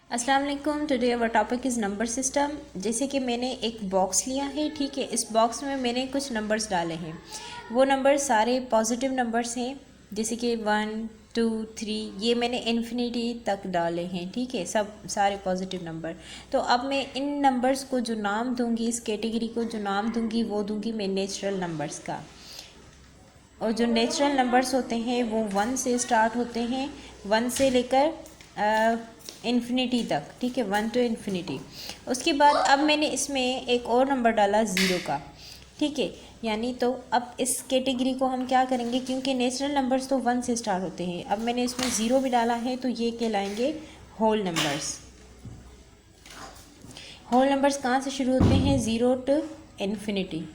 अस्सलाम वालेकुम। Today our topic is number system. जैसे कि मैंने एक बॉक्स लिया है, ठीक है। इस बॉक्स में मैंने कुछ नंबर्स डाले हैं। वो नंबर सारे पॉजिटिव नंबर्स हैं, जैसे कि 1 2 3 ये मैंने इन्फिनिटी तक डाले हैं, ठीक है। सब सारे पॉजिटिव नंबर। तो अब मैं इन नंबर्स को जो नाम दूंगी, इस कैटेगरी को जो नाम दूंगी वो दूंगी मैं नेचुरल नंबर्स का। और जो नेचुरल नंबर्स होते हैं वो 1 से स्टार्ट होते हैं, 1 से लेकर इन्फिनिटी तक, ठीक है। 1 टू इन्फिनिटी। उसके बाद अब मैंने इसमें एक और नंबर डाला 0 का, ठीक है। यानी तो अब इस कैटेगरी को हम क्या करेंगे, क्योंकि नेचुरल नंबर्स तो 1 से स्टार्ट होते हैं। अब मैंने इसमें 0 भी डाला है, तो ये कहलाएंगे होल नंबर्स। होल नंबर्स कहाँ से शुरू होते हैं? 0 टू इन्फिनिटी,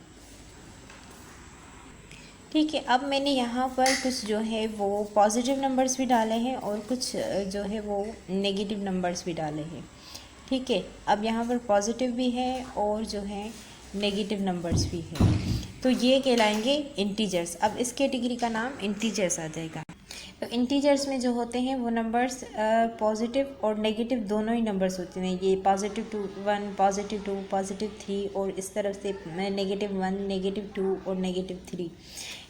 ठीक है। अब मैंने यहाँ पर कुछ जो है वो पॉजिटिव नंबर्स भी डाले हैं और कुछ जो है वो नेगेटिव नंबर्स भी डाले हैं, ठीक है। अब यहाँ पर पॉजिटिव भी है और जो है नेगेटिव नंबर्स भी है, तो ये कहलाएंगे इंटीजर्स। अब इस कैटेगरी का नाम इंटीजर्स आ जाएगा। तो इंटीजर्स में जो होते हैं वो नंबर्स पॉजिटिव और नेगेटिव दोनों ही नंबर्स होते हैं। ये +1 +2 +3 और इस तरफ से -1 -2 और -3,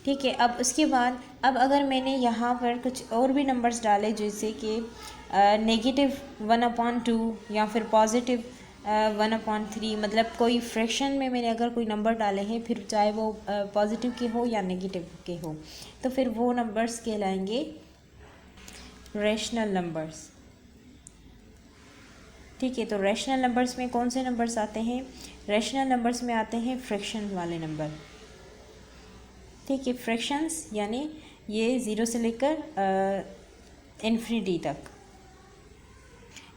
ठीक है। अब उसके बाद अब अगर मैंने यहाँ पर कुछ और भी नंबर्स डाले, जैसे कि -1/2 या फिर पॉजिटिव 1/3, मतलब कोई फ्रैक्शन में मैंने अगर कोई नंबर डाले हैं, फिर चाहे वो पॉजिटिव के हो या नेगेटिव के हो, तो फिर वो नंबर्स कहलाएंगे रैशनल नंबर्स, ठीक है। तो रैशनल नंबर्स में कौन से नंबर्स आते हैं? रैशनल नंबर्स में आते हैं फ्रैक्शन वाले नंबर, ठीक है। फ्रैक्शंस यानी ये 0 से लेकर इन्फिनिटी तक।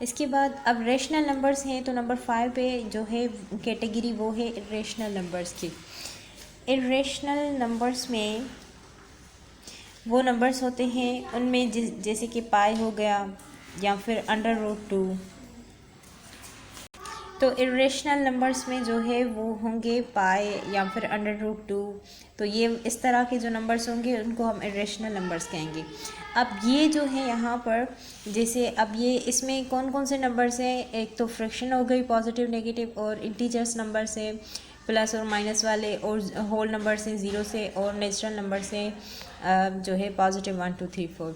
इसके बाद अब रेशनल नंबर्स हैं, तो नंबर 5 पे जो है कैटेगरी वो है इरेशनल नंबर्स की। इरेशनल नंबर्स में वो नंबर्स होते हैं उनमें जैसे कि पाई हो गया या फिर √2। तो इरेशनल नंबर्स में जो है वो होंगे पाई या फिर √2। तो ये इस तरह के जो नंबर्स होंगे उनको हम इरेशनल नंबर्स कहेंगे। अब ये जो है यहाँ पर, जैसे अब ये इसमें कौन कौन से नंबर्स हैं? एक तो फ्रैक्शन हो गई, पॉजिटिव नेगेटिव, और इंटीजर्स नंबर्स हैं प्लस और माइनस वाले, और होल नंबर्स हैं 0 से, और नेचुरल नंबर्स हैं जो है पॉजिटिव 1 2 3 4,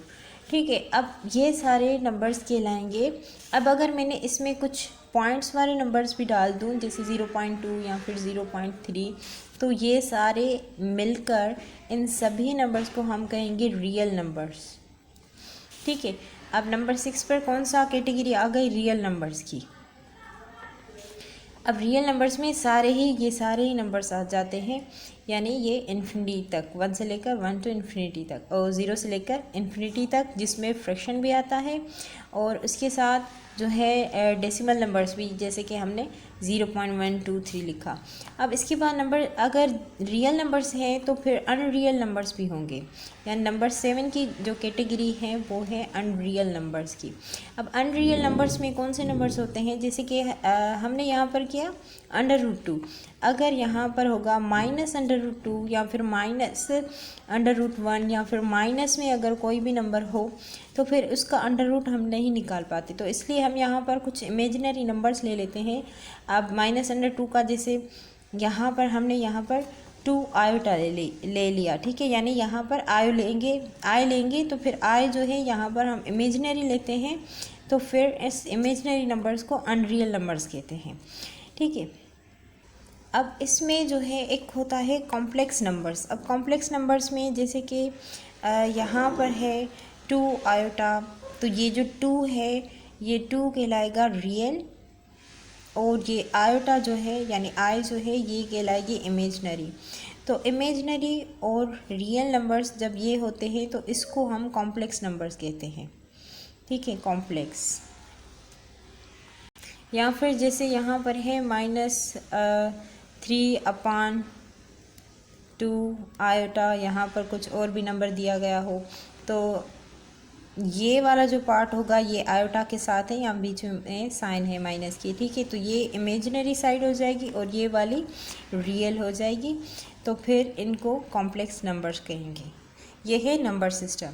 ठीक है। अब ये सारे नंबर्स कहलाएंगे। अब अगर मैंने इसमें कुछ पॉइंट्स वाले नंबर्स भी डाल दूँ, जैसे 0.2 या फिर 0.3, तो ये सारे मिलकर इन सभी नंबर्स को हम कहेंगे रियल नंबर्स, ठीक है। अब नंबर 6 पर कौन सा कैटेगरी आ गई? रियल नंबर्स की। अब रियल नंबर्स में ये सारे ही नंबर्स आ जाते हैं, यानी ये इन्फिनिटी तक, 1 से लेकर 1 टू इन्फिनिटी तक, और 0 से लेकर इन्फिनिटी तक, जिसमें फ्रैक्शन भी आता है और उसके साथ जो है डेसिमल नंबर्स भी, जैसे कि हमने 0.123 लिखा। अब इसके बाद नंबर अगर रियल नंबर्स हैं तो फिर अनरियल नंबर्स भी होंगे, यानी नंबर 7 की जो कैटेगरी है वो है अनरियल नंबर्स की। अब अनरियल नंबर्स में कौन से नंबर्स होते हैं? जैसे कि हमने यहाँ पर किया √2। अगर यहाँ पर होगा -√2 या फिर -√1 या फिर माइनस में अगर कोई भी नंबर हो, तो फिर उसका अंडर रूट हम नहीं निकाल पाते, तो इसलिए हम यहाँ पर कुछ इमेजिनरी नंबर्स ले लेते हैं। अब -√2 का, जैसे यहाँ पर हमने यहाँ पर 2 आयोटा ले लिया, ठीक है। यानी यहाँ पर आय लेंगे तो फिर आय जो है यहाँ पर हम इमेजिनरी लेते हैं, तो फिर इस इमेजिनरी नंबर्स को अनरियल नंबर्स कहते हैं, ठीक है। अब इसमें जो है एक होता है कॉम्प्लेक्स नंबर्स। अब कॉम्प्लेक्स नंबर्स में जैसे कि यहाँ पर है 2 आयोटा, तो ये जो 2 है ये 2 कहलाएगा रियल, और ये आयोटा जो है यानी आई जो है ये कहलाएगी इमेजनरी। तो इमेजनरी और रियल नंबर्स जब ये होते हैं तो इसको हम कॉम्प्लेक्स नंबर्स कहते हैं, ठीक है, कॉम्प्लेक्स। या फिर जैसे यहाँ पर है -3/2 आयोटा, यहाँ पर कुछ और भी नंबर दिया गया हो, तो ये वाला जो पार्ट होगा ये आयोटा के साथ है, यहाँ बीच में साइन है माइनस की, ठीक है। तो ये इमेजिनरी साइड हो जाएगी और ये वाली रियल हो जाएगी, तो फिर इनको कॉम्प्लेक्स नंबर्स कहेंगे। ये है नंबर सिस्टम।